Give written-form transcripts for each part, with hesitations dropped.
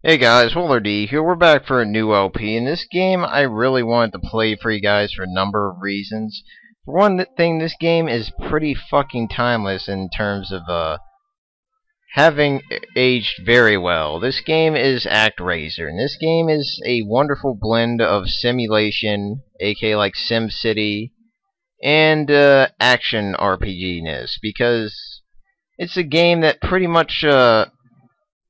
Hey guys, Waddler-D here. We're back for a new LP. In this game, I really wanted to play for you guys for a number of reasons. For one thing, this game is pretty fucking timeless in terms of having aged very well. This game is ActRaiser, and this game is a wonderful blend of simulation, aka like SimCity, and action RPG-ness, because it's a game that pretty much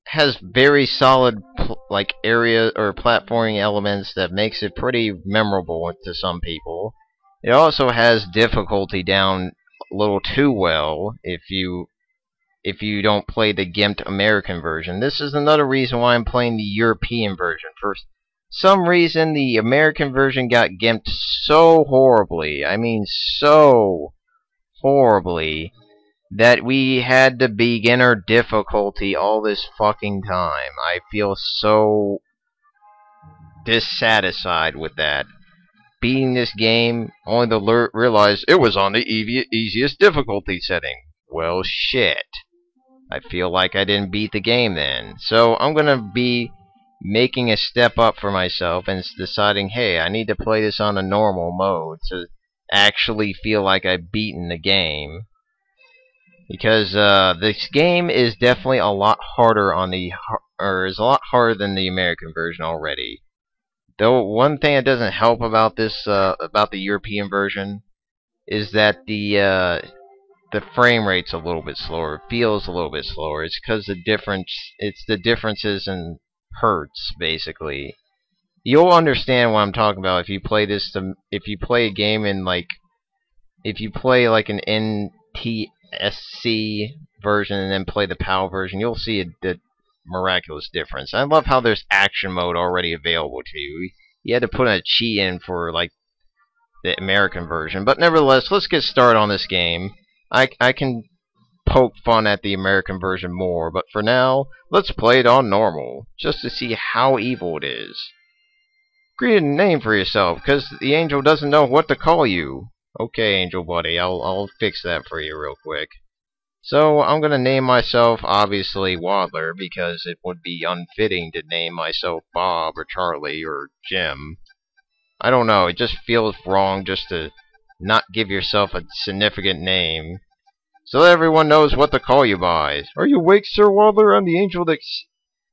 has very solid like area or platforming elements that makes it pretty memorable to some people. It also has difficulty down a little too well if you don't play the gimped American version. This is another reason why I'm playing the European version. For some reason, the American version got gimped so horribly. I mean, so horribly, that we had the beginner difficulty all this fucking time. I feel so dissatisfied with that. Beating this game, only to realize it was on the easiest difficulty setting. Well, shit. I feel like I didn't beat the game then. So I'm gonna be making a step up for myself and deciding, hey, I need to play this on a normal mode to actually feel like I've beaten the game. Because this game is definitely a lot harder on the is a lot harder than the American version already. Though one thing that doesn't help about this about the European version is that the frame rate's a little bit slower. It feels a little bit slower. It's because the differences in hertz basically. You'll understand what I'm talking about if you play this. If you play a game in if you play like an NTSC version and then play the PAL version, you'll see the miraculous difference. I love how there's action mode already available to you. You had to put a cheat in for like the American version, but nevertheless, let's get started on this game. I can poke fun at the American version more, but for now, let's play it on normal, just to see how evil it is. Create a name for yourself, because the angel doesn't know what to call you. Okay, angel buddy, I'll fix that for you real quick. So, I'm gonna name myself, obviously, Waddler, because it would be unfitting to name myself Bob, or Charlie, or Jim. I don't know, it just feels wrong just to not give yourself a significant name, so that everyone knows what to call you by. Are you awake, Sir Waddler? I'm the angel that's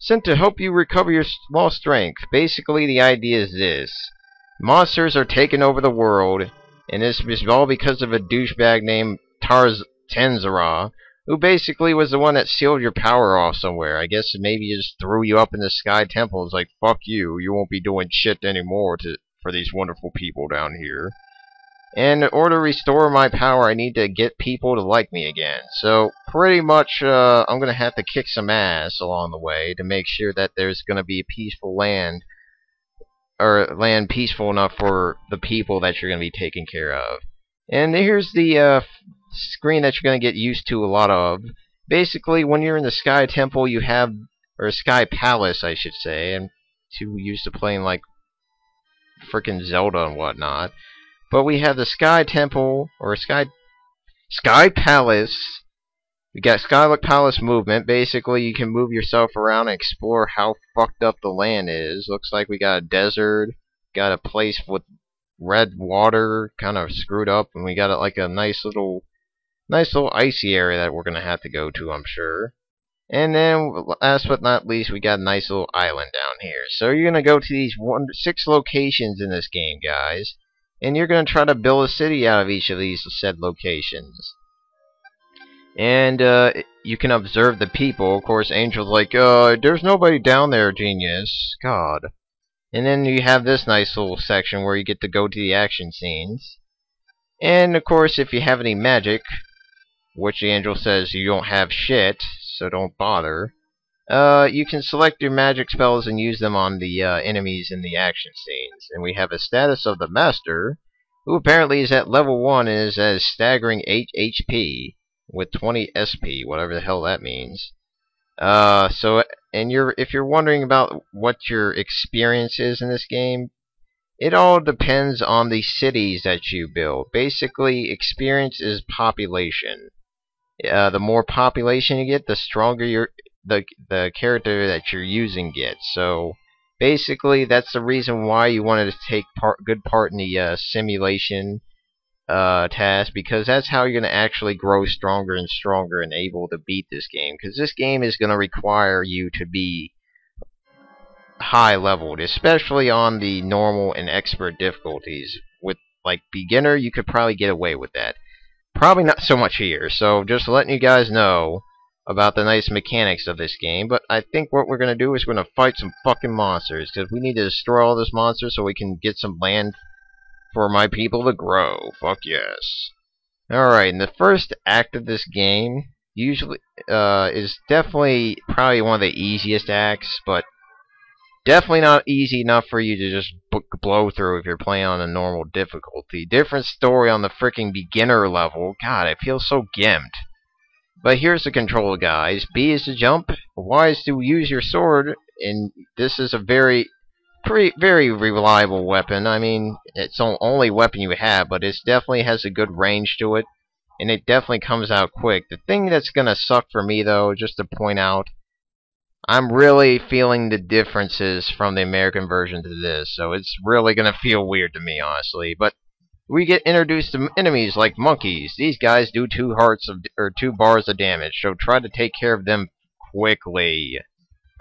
sent to help you recover your lost strength. Basically, the idea is this. Monsters are taking over the world, and this is all because of a douchebag named Tanzra, who basically was the one that sealed your power off somewhere. I guess maybe he just threw you up in the sky temple. It's like, fuck you, you won't be doing shit anymore for these wonderful people down here. And in order to restore my power, I need to get people to like me again. So, pretty much, I'm going to have to kick some ass along the way to make sure that there's going to be a peaceful land, or land peaceful enough for the people that you're going to be taking care of. And here's the screen that you're going to get used to a lot of. Basically, when you're in the Sky Temple, you have, or Sky Palace, I should say. I'm too used to playing like frickin' Zelda and whatnot. But we have the Sky Temple, or Sky Palace. We got Skylook Palace movement. Basically, you can move yourself around and explore how fucked up the land is. Looks like we got a desert, got a place with red water, kind of screwed up, and we got like a nice little icy area that we're gonna have to go to, I'm sure. And then, last but not least, we got a nice little island down here. So you're gonna go to these 6 locations in this game, guys. And you're going to try to build a city out of each of these said locations. And you can observe the people. Of course, Angel's like, there's nobody down there, genius. God. And then you have this nice little section where you get to go to the action scenes. And, of course, if you have any magic, which the angel says you don't have shit, so don't bother, you can select your magic spells and use them on the enemies in the action scenes. And we have a status of the Master, who apparently is at level 1 and is at a staggering 8 HP with 20 SP, whatever the hell that means. If you're wondering about what your experience is in this game, it all depends on the cities that you build. Basically, experience is population. The more population you get, the stronger the character that you're using gets. So basically, that's the reason why you wanted to take good part in the simulation task, because that's how you're going to actually grow stronger and stronger and able to beat this game. Because this game is going to require you to be high leveled, especially on the normal and expert difficulties. With like beginner, you could probably get away with that. Probably not so much here, so just letting you guys know about the nice mechanics of this game. But I think what we're going to do is we're going to fight some fucking monsters, because we need to destroy all this monsters so we can get some land for my people to grow. Fuck yes. Alright, and the first act of this game usually is definitely probably one of the easiest acts, but definitely not easy enough for you to just blow through if you're playing on a normal difficulty. Different story on the freaking beginner level. God, it feels so gimped. But here's the control, guys. B is to jump, Y is to use your sword, and this is a very reliable weapon. I mean, it's the only weapon you have, but it definitely has a good range to it, and it definitely comes out quick. The thing that's gonna suck for me, though, just to point out, I'm really feeling the differences from the American version to this, so it's really gonna feel weird to me, honestly. But we get introduced to enemies like monkeys. These guys do 2 bars of damage, so try to take care of them quickly.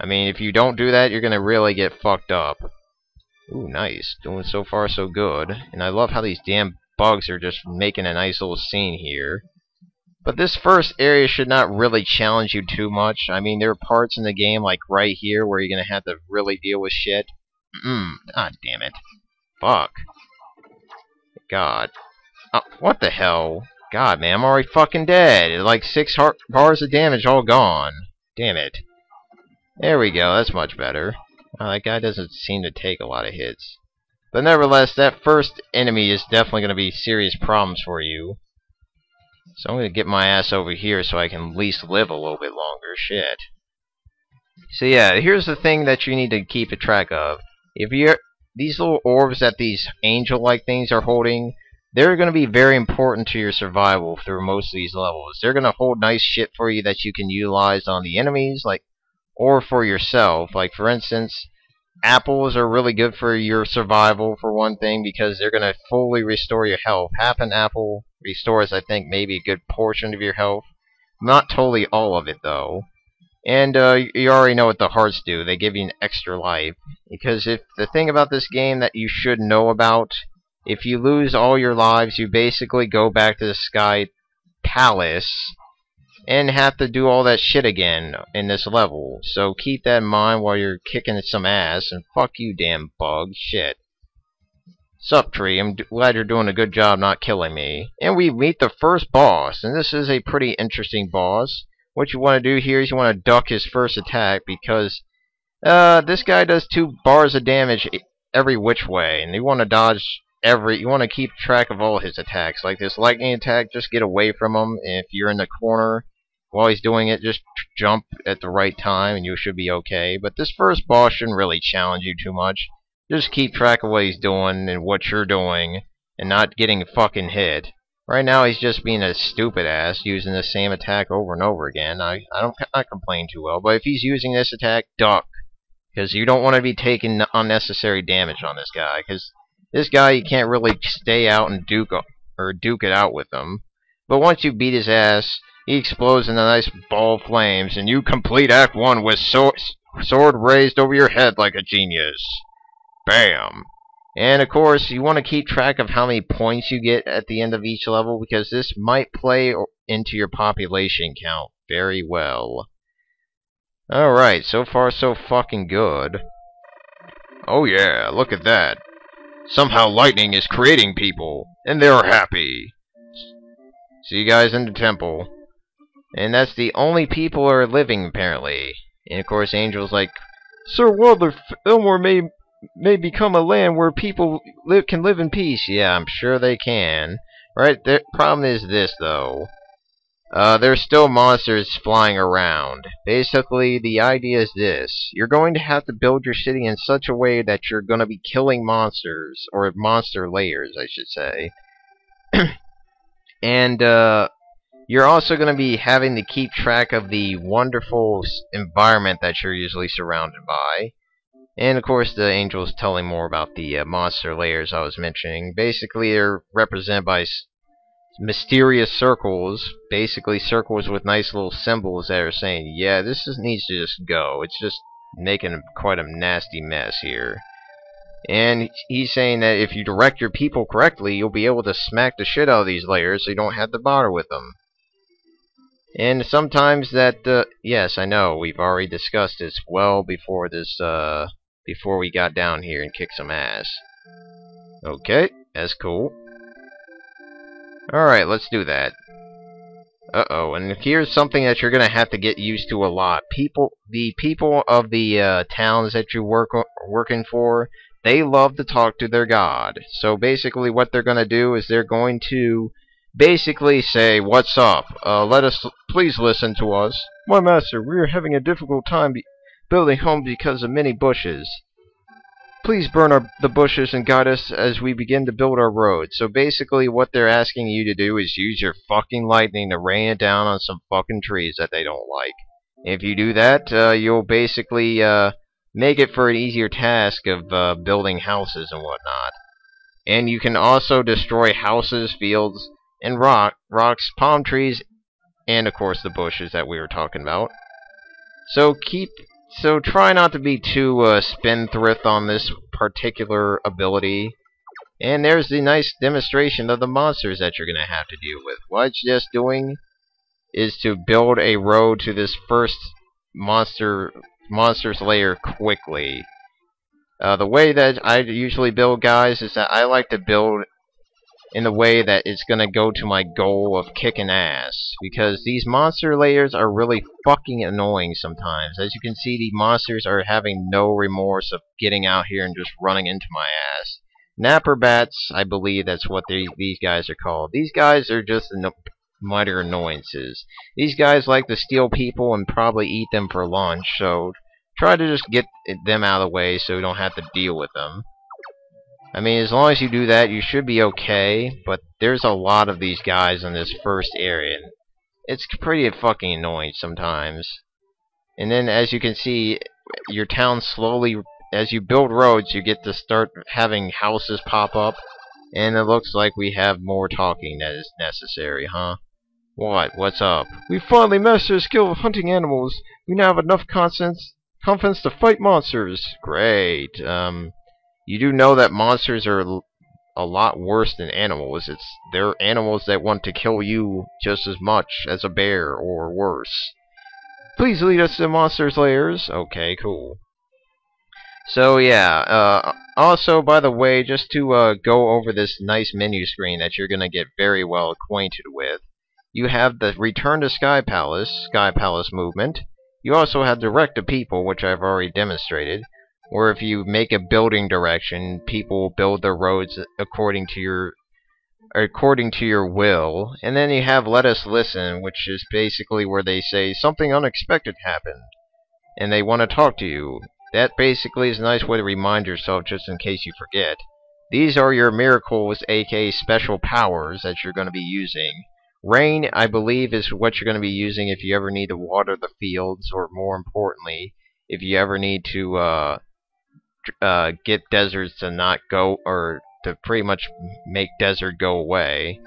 I mean, if you don't do that, you're gonna really get fucked up. Ooh, nice. Doing so far so good. And I love how these damn bugs are just making a nice little scene here. But this first area should not really challenge you too much. I mean, there are parts in the game, like right here, where you're gonna have to really deal with shit. God damn it. Fuck. God. Oh, what the hell? God, man, I'm already fucking dead. Like 6 bars of damage all gone. Damn it. There we go, that's much better. Well, that guy doesn't seem to take a lot of hits. But nevertheless, that first enemy is definitely going to be serious problems for you. So I'm going to get my ass over here so I can at least live a little bit longer. Shit. So yeah, here's the thing that you need to keep a track of. If you're these little orbs that these angel-like things are holding, they're going to be very important to your survival through most of these levels. They're going to hold nice shit for you that you can utilize on the enemies, like, or for yourself. Like, for instance, apples are really good for your survival, for one thing, because they're going to fully restore your health. Half an apple restores, I think, maybe a good portion of your health. Not totally all of it, though. And you already know what the hearts do. They give you an extra life. Because if the thing about this game that you should know about, if you lose all your lives, you basically go back to the Sky Palace and have to do all that shit again in this level. So keep that in mind while you're kicking some ass, and fuck you, damn bug. Shit. Sup, tree? I'm glad you're doing a good job not killing me. And we meet the first boss, and this is a pretty interesting boss. What you want to do here is you want to duck his first attack, because this guy does 2 bars of damage every which way, and you want to dodge you want to keep track of all his attacks. Like this lightning attack, just get away from him, and if you're in the corner while he's doing it, just jump at the right time and you should be okay. But this first boss shouldn't really challenge you too much. Just keep track of what he's doing and what you're doing and not getting fucking hit. Right now he's just being a stupid ass, using the same attack over and over again. I don't complain too well, but if he's using this attack, duck. Because you don't want to be taking unnecessary damage on this guy, because this guy, you can't really stay out and duke it out with him. But once you beat his ass, he explodes in a nice ball of flames, and you complete Act 1 with sword raised over your head like a genius. Bam! And of course, you want to keep track of how many points you get at the end of each level, because this might play into your population count very well. Alright, so far so fucking good. Oh yeah, look at that. Somehow lightning is creating people, and they're happy. See you guys in the temple. And that's the only people who are living, apparently. And of course, Angel's like, Sir Waddler-Fillmore may become a land where people can live in peace. Yeah, I'm sure they can. Right? The problem is this, though. There's still monsters flying around. Basically, the idea is this. You're going to have to build your city in such a way that you're going to be killing monsters, or monster layers, I should say. And, You're also going to be having to keep track of the wonderful environment that you're usually surrounded by. And of course, the angel's telling more about the monster layers I was mentioning. Basically, they're represented by mysterious circles, basically circles with nice little symbols that are saying, yeah, needs to just go. It's just making quite a nasty mess here. And he's saying that if you direct your people correctly, you'll be able to smack the shit out of these layers so you don't have to bother with them. And sometimes that, yes, I know, we've already discussed this well before this, before we got down here and kicked some ass. Okay, that's cool. Alright, let's do that. Uh-oh, and here's something that you're gonna have to get used to a lot. The people of the towns that you working for, they love to talk to their god. So basically what they're gonna do is they're going to basically say, what's up? Please listen to us. My master, we are having a difficult time building homes because of many bushes. Please burn the bushes and guide us as we begin to build our road. So basically what they're asking you to do is use your fucking lightning to rain it down on some fucking trees that they don't like. If you do that, you'll basically make it for an easier task of building houses and whatnot. And you can also destroy houses, fields, and rocks, palm trees, and of course the bushes that we were talking about. So try not to be too spendthrift on this particular ability. And there's the nice demonstration of the monsters that you're going to have to deal with. What it's just doing is to build a road to this first monster's lair quickly. The way that I usually build, guys, is that I like to build in the way that it's gonna go to my goal of kicking ass. Because these monster layers are really fucking annoying sometimes. As you can see, the monsters are having no remorse of getting out here and just running into my ass. Napper bats, I believe that's what these guys are called. These guys are just minor annoyances. These guys like to steal people and probably eat them for lunch, so try to just get them out of the way so you don't have to deal with them. I mean, as long as you do that, you should be okay, but there's a lot of these guys in this first area. It's pretty fucking annoying sometimes. And then, as you can see, your town slowly, as you build roads, you get to start having houses pop up, and it looks like we have more talking that is necessary, huh? What? What's up? We finally mastered the skill of hunting animals. We now have enough confidence to fight monsters. Great. You do know that monsters are a lot worse than animals. They're animals that want to kill you just as much as a bear or worse. Please lead us to monsters' lairs. Okay, cool. So yeah, also by the way, just to go over this nice menu screen that you're gonna get very well acquainted with, you have the Return to Sky Palace movement. You also have Direct to People, which I've already demonstrated. Or if you make a building direction, people will build their roads according to your will. And then you have Let Us Listen, which is basically where they say something unexpected happened, and they want to talk to you. That basically is a nice way to remind yourself just in case you forget. These are your miracles, aka special powers, that you're going to be using. Rain, I believe, is what you're going to be using if you ever need to water the fields, or more importantly, if you ever need to get deserts to not go, or to pretty much make desert go away.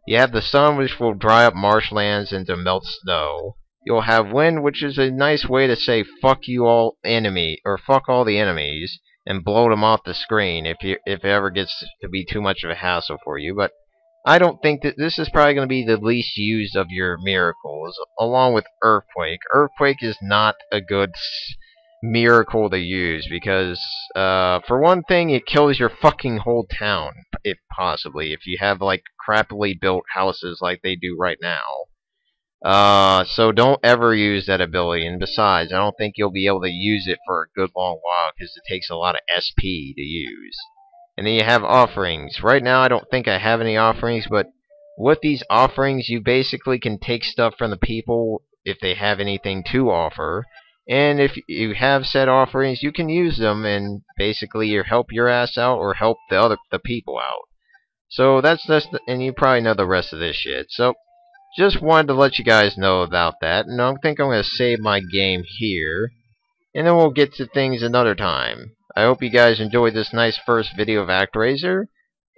You have the sun, which will dry up marshlands and to melt snow. You'll have wind, which is a nice way to say fuck you all enemy, or fuck all the enemies, and blow them off the screen if it ever gets to be too much of a hassle for you. But I don't think that this is probably going to be the least used of your miracles, along with Earthquake. Earthquake is not a good miracle to use because, for one thing, it kills your fucking whole town, if you have like crappily built houses like they do right now. So don't ever use that ability, and besides, I don't think you'll be able to use it for a good long while because it takes a lot of SP to use. And then you have offerings. Right now I don't think I have any offerings, but with these offerings you basically can take stuff from the people if they have anything to offer. And if you have said offerings, you can use them and basically either help your ass out or help the people out. So that's and you probably know the rest of this shit. So just wanted to let you guys know about that, and I think I'm going to save my game here, and then we'll get to things another time. I hope you guys enjoyed this nice first video of ActRaiser,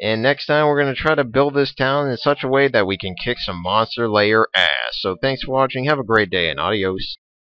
and next time we're going to try to build this town in such a way that we can kick some monster layer ass. So thanks for watching, have a great day, and adios.